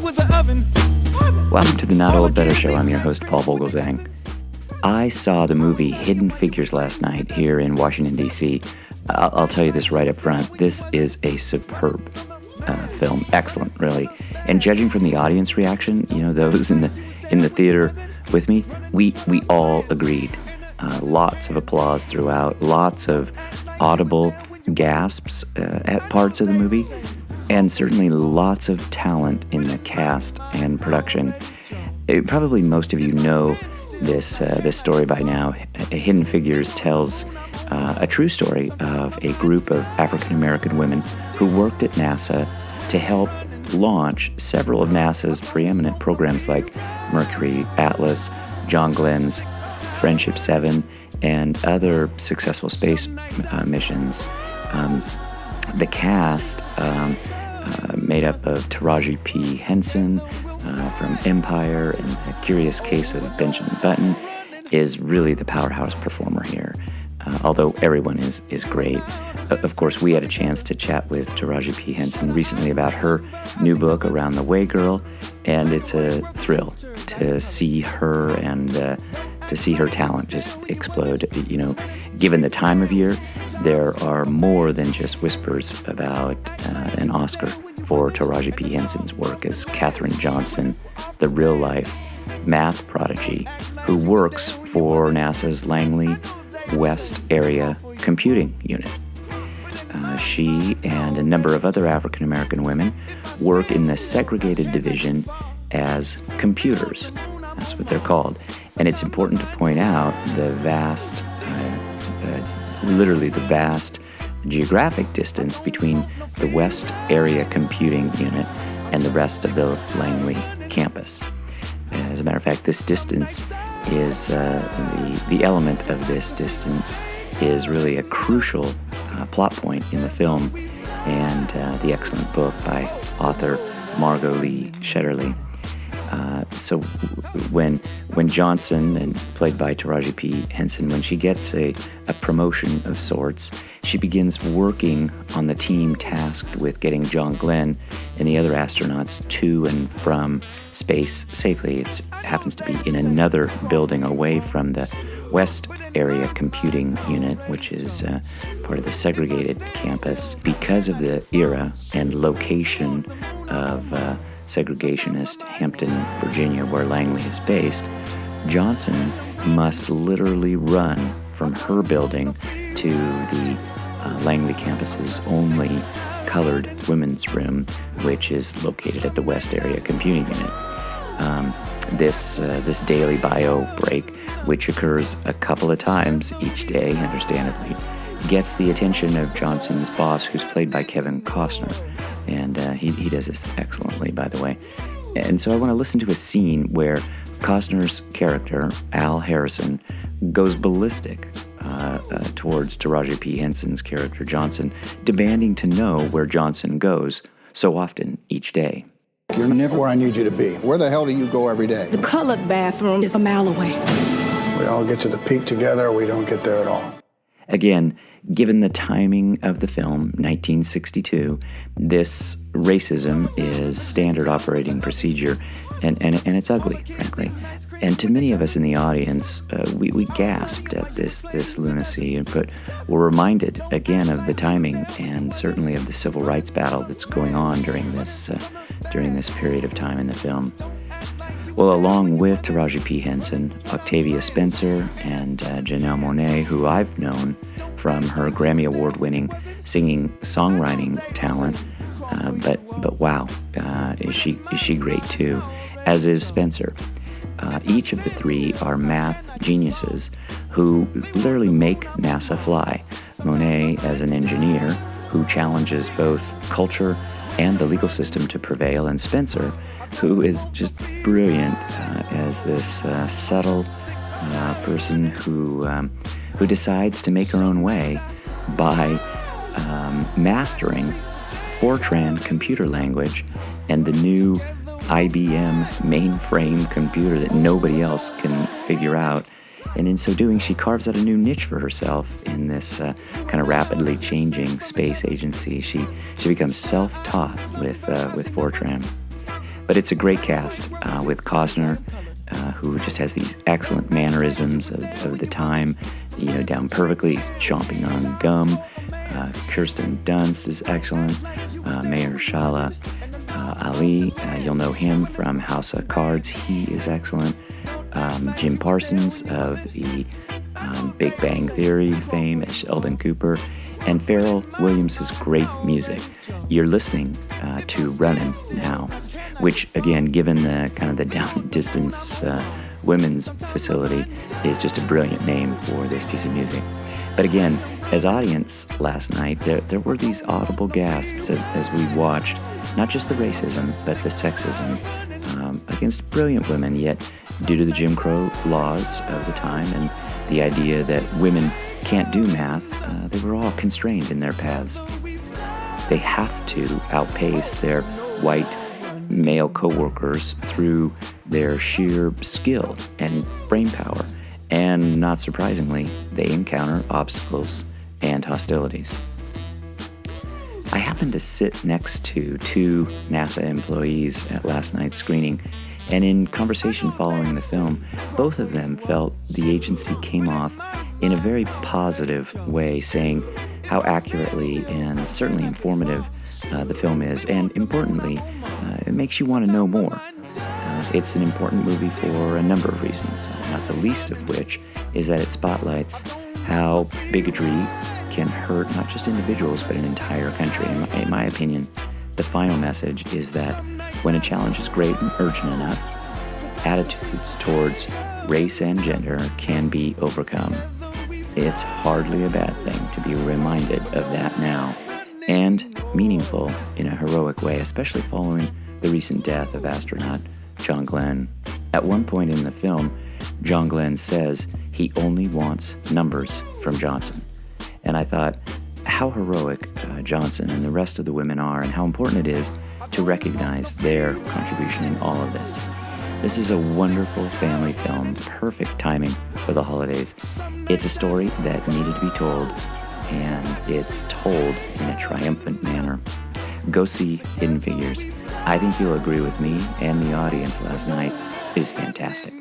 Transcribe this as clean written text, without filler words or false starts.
was an oven. Welcome to the Not Old Better Show. I'm your host, Paul Vogelzang. I saw the movie Hidden Figures last night here in Washington, D.C. I'll tell you this right up front. This is a superb film. Excellent, really. And judging from the audience reaction, you know, those in the theater with me, we all agreed. Lots of applause throughout, lots of audible gasps at parts of the movie, and certainly lots of talent in the cast and production. Probably most of you know this story by now. Hidden Figures tells a true story of a group of African-American women who worked at NASA to help launch several of NASA's preeminent programs like Mercury Atlas, John Glenn's Friendship 7, and other successful space missions. The cast, made up of Taraji P. Henson from Empire and A Curious Case of Benjamin Button, is really the powerhouse performer here, although everyone is great. Of course, we had a chance to chat with Taraji P. Henson recently about her new book, Around the Way Girl, and it's a thrill to see her and to see her talent just explode. You know, given the time of year, there are more than just whispers about an Oscar for Taraji P. Henson's work as Katherine Johnson, the real-life math prodigy who works for NASA's Langley West Area Computing Unit. She and a number of other African-American women work in the segregated division as computers. That's what they're called. And it's important to point out the vast, literally the vast geographic distance between the West Area Computing Unit and the rest of the Langley campus. As a matter of fact, this distance is, the element of this distance is really a crucial plot point in the film and the excellent book by author Margot Lee Shetterly. So when Johnson, and played by Taraji P. Henson, when she gets a promotion of sorts, she begins working on the team tasked with getting John Glenn and the other astronauts to and from space safely. It happens to be in another building away from the West Area Computing Unit, which is part of the segregated campus. Because of the era and location of segregationist Hampton, Virginia, where Langley is based, Johnson must literally run from her building to the Langley campus's only colored women's room, which is located at the West Area Computing Unit. This daily bio break, which occurs a couple of times each day, understandably, gets the attention of Johnson's boss, who's played by Kevin Costner. And he does this excellently, by the way. And so I want to listen to a scene where Costner's character, Al Harrison, goes ballistic towards Taraji P. Henson's character, Johnson, demanding to know where Johnson goes so often each day. You're never where I need you to be. Where the hell do you go every day? The colored bathroom is a mile away. We all get to the peak together, or we don't get there at all. Again, given the timing of the film, 1962, this racism is standard operating procedure, and it's ugly, frankly. And to many of us in the audience, we gasped at this lunacy, but were reminded again of the timing and certainly of the civil rights battle that's going on during this period of time in the film. Well, along with Taraji P. Henson, Octavia Spencer, and Janelle Monáe, who I've known from her Grammy Award-winning singing-songwriting talent, but wow, is she great too, as is Spencer. Each of the three are math geniuses who literally make NASA fly. Monáe as an engineer who challenges both culture and the legal system to prevail, and Spencer, who is just brilliant as this subtle person who decides to make her own way by mastering Fortran computer language and the new IBM mainframe computer that nobody else can figure out. And in so doing, she carves out a new niche for herself in this kind of rapidly changing space agency. She becomes self-taught with Fortran. But it's a great cast with Costner, who just has these excellent mannerisms of the time, down perfectly. He's chomping on gum. Kirsten Dunst is excellent. Mahershala Ali, you'll know him from House of Cards. He is excellent. Jim Parsons of the Big Bang Theory fame as Sheldon Cooper. And Pharrell Williams' great music. You're listening to Runnin' now, which, again, given the kind of the down distance women's facility, is just a brilliant name for this piece of music. But again, as audience last night, there were these audible gasps as we watched not just the racism, but the sexism against brilliant women, yet due to the Jim Crow laws of the time and the idea that women can't do math, they were all constrained in their paths. They have to outpace their white male coworkers through their sheer skill and brain power, and not surprisingly, they encounter obstacles and hostilities. I happened to sit next to two NASA employees at last night's screening, and in conversation following the film, both of them felt the agency came off in a very positive way, saying how accurately and certainly informative the film is, and importantly, it makes you want to know more. It's an important movie for a number of reasons, not the least of which is that it spotlights how bigotry can hurt not just individuals, but an entire country. In my opinion, the final message is that when a challenge is great and urgent enough, attitudes towards race and gender can be overcome. It's hardly a bad thing to be reminded of that now, and meaningful in a heroic way, especially following the recent death of astronaut John Glenn. At one point in the film, John Glenn says he only wants numbers from Johnson. And I thought how heroic Johnson and the rest of the women are, and how important it is to recognize their contribution in all of this. This is a wonderful family film, perfect timing for the holidays. It's a story that needed to be told, and it's told in a triumphant manner. Go see Hidden Figures. I think you'll agree with me and the audience last night. It is fantastic.